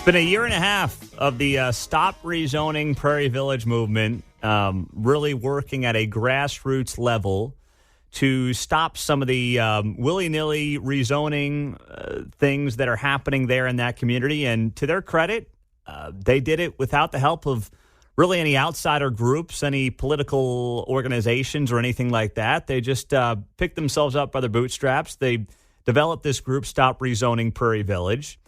Been a year and a half of the Stop Rezoning Prairie Village movement, really working at a grassroots level to stop some of the willy-nilly rezoning things that are happening there in that community. And to their credit, they did it without the help of really any outsider groups, any political organizations or anything like that. They just picked themselves up by their bootstraps. They developed this group, Stop Rezoning Prairie Village.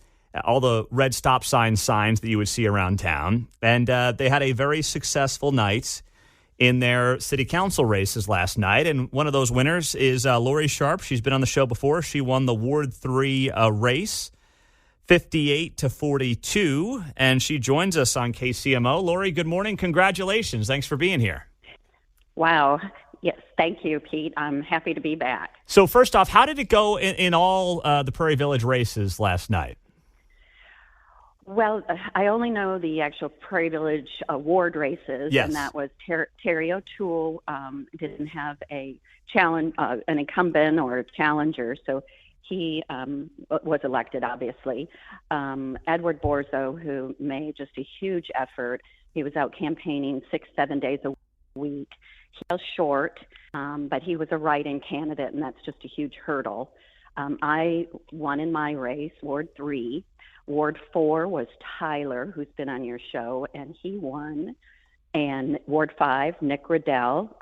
All the red stop signs that you would see around town. And they had a very successful night in their city council races last night. And one of those winners is Lori Sharp. She's been on the show before. She won the Ward 3 race, 58-42. And she joins us on KCMO. Lori, good morning. Congratulations. Thanks for being here. Wow. Yes, thank you, Pete. I'm happy to be back. So first off, how did it go in all the Prairie Village races last night? Well, I only know the actual Prairie Village ward races, yes. And that was Terry O'Toole didn't have a challenge, an incumbent or a challenger, so he was elected, obviously. Edward Borzo, who made just a huge effort, he was out campaigning 6-7 days a week. He fell short, but he was a write-in candidate, and that's just a huge hurdle. I won in my race, Ward 3. Ward 4 was Tyler, who's been on your show, and he won. And Ward 5, Nick Riddell,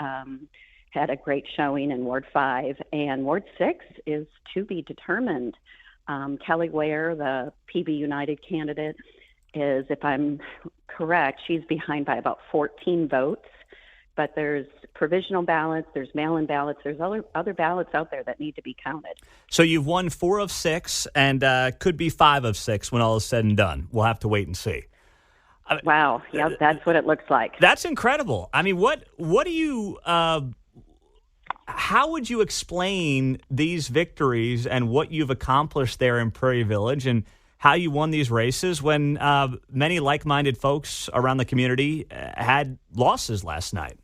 had a great showing in Ward 5. And Ward 6 is to be determined. Kelly Ware, the PB United candidate, is, if I'm correct, she's behind by about 14 votes. But there's provisional ballots, there's mail-in ballots, there's other ballots out there that need to be counted. So you've won 4 of 6 and could be 5 of 6 when all is said and done. We'll have to wait and see. Wow, yeah, that's what it looks like. That's incredible. I mean, what do you how would you explain these victories and what you've accomplished there in Prairie Village and how you won these races when many like-minded folks around the community had losses last night?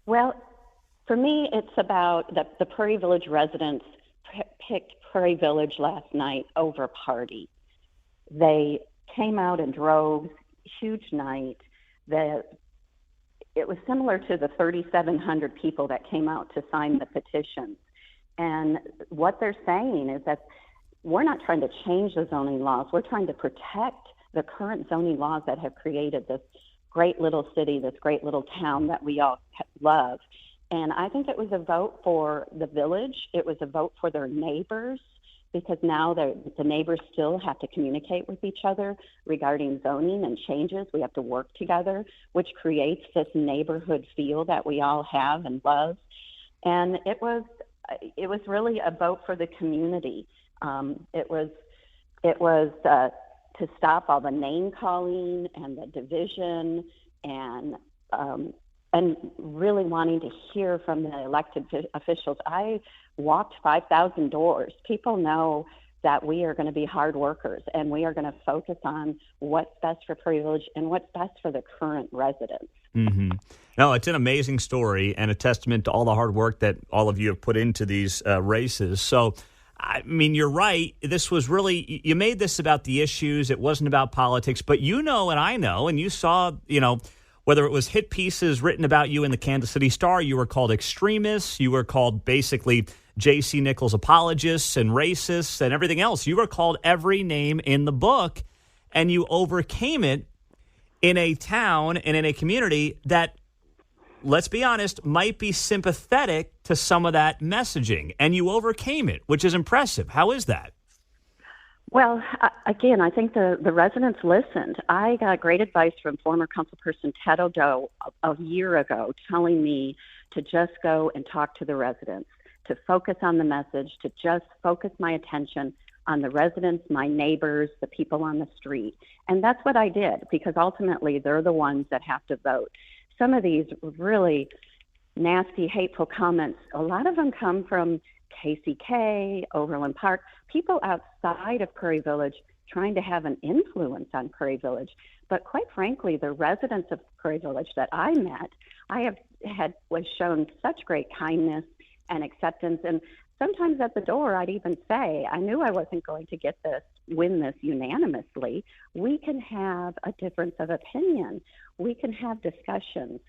Well, for me, it's about the Prairie Village residents picked Prairie Village last night over party. They came out in droves, huge night. It was similar to the 3,700 people that came out to sign the petition. And what they're saying is that we're not trying to change the zoning laws. We're trying to protect the current zoning laws that have created this great little city, this great little town that we all love. And I think it was a vote for the village. It was a vote for their neighbors, because now the neighbors still have to communicate with each other regarding zoning and changes. We have to work together, which creates this neighborhood feel that we all have and love. And it was really a vote for the community. It was to stop all the name calling and the division and really wanting to hear from the elected officials. I walked 5,000 doors. People know that we are going to be hard workers and we are going to focus on what's best for Prairie Village and what's best for the current residents. Mm-hmm. No, it's an amazing story and a testament to all the hard work that all of you have put into these races. So, I mean, you're right. This was really, you made this about the issues. It wasn't about politics. But you know, and I know, and you saw, whether it was hit pieces written about you in the Kansas City Star, you were called extremists. You were called basically J.C. Nichols apologists and racists and everything else. You were called every name in the book, and you overcame it in a town and in a community that, let's be honest, might be sympathetic to some of that messaging. And you overcame it, which is impressive. How is that? Well, again, I think the residents listened. I got great advice from former councilperson Ted O'Doe a year ago, telling me to just go and talk to the residents, to focus on the message, to just focus my attention on the residents, my neighbors, the people on the street. And that's what I did, because ultimately they're the ones that have to vote. Some of these really nasty, hateful comments, a lot of them come from KCK, Overland Park, people outside of Prairie Village trying to have an influence on Prairie Village. But quite frankly, the residents of Prairie Village that I met, was shown such great kindness and acceptance. And sometimes at the door, I'd even say, I knew I wasn't going to get this win this unanimously. We can have a difference of opinion. We can have discussions.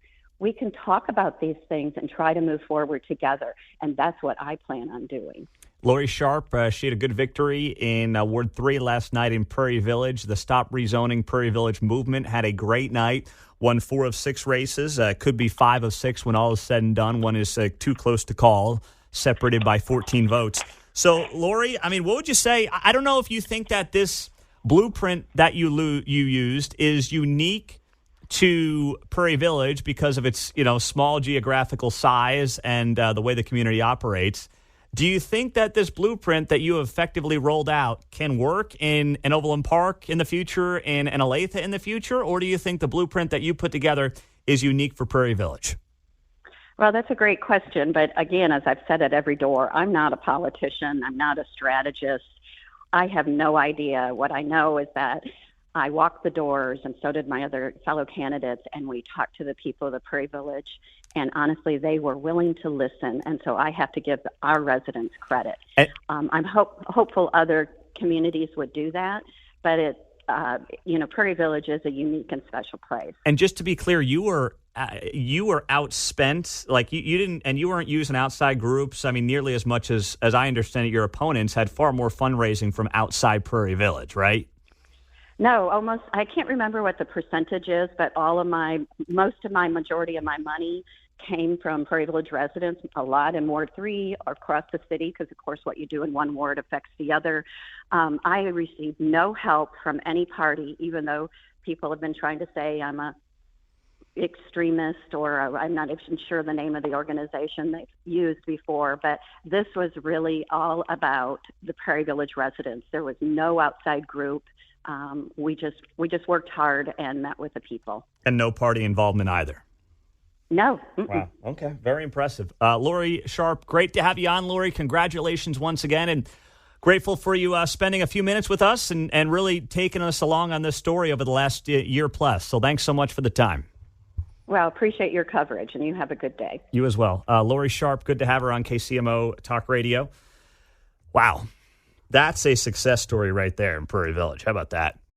We can talk about these things and try to move forward together. And that's what I plan on doing. Lori Sharp, she had a good victory in Ward 3 last night in Prairie Village. The Stop Rezoning Prairie Village movement had a great night, won 4 of 6 races. Could be 5 of 6 when all is said and done. One is too close to call, separated by 14 votes. So, Lori, I mean, what would you say? I don't know if you think that this blueprint that you used is unique to Prairie Village because of its, small geographical size and the way the community operates. Do you think that this blueprint that you have effectively rolled out can work in an Overland Park in the future and an Olathe in the future? Or do you think the blueprint that you put together is unique for Prairie Village? Well, that's a great question. But again, as I've said at every door, I'm not a politician. I'm not a strategist. I have no idea. What I know is that I walked the doors, and so did my other fellow candidates, and we talked to the people of the Prairie Village. And honestly, they were willing to listen. And so I have to give our residents credit. I'm hopeful other communities would do that. But Prairie Village is a unique and special place. And just to be clear, you were outspent. Like you didn't, and you weren't using outside groups. I mean, nearly as much as I understand it, your opponents had far more fundraising from outside Prairie Village, right? No, almost. I can't remember what the percentage is, but majority of my money came from Prairie Village residents, a lot in Ward 3 or across the city, because, of course, what you do in one ward affects the other. I received no help from any party, even though people have been trying to say I'm a extremist, or I'm not even sure the name of the organization they've used before, but this was really all about the Prairie Village residents. There was no outside group. We just worked hard and met with the people. And no party involvement either? No. Mm-mm. Wow. Okay. Very impressive. Lori Sharp, great to have you on, Lori. Congratulations once again, and grateful for you spending a few minutes with us and really taking us along on this story over the last year plus. So thanks so much for the time. Well, appreciate your coverage, and you have a good day. You as well. Lori Sharp, good to have her on KCMO Talk Radio. Wow. That's a success story right there in Prairie Village. How about that?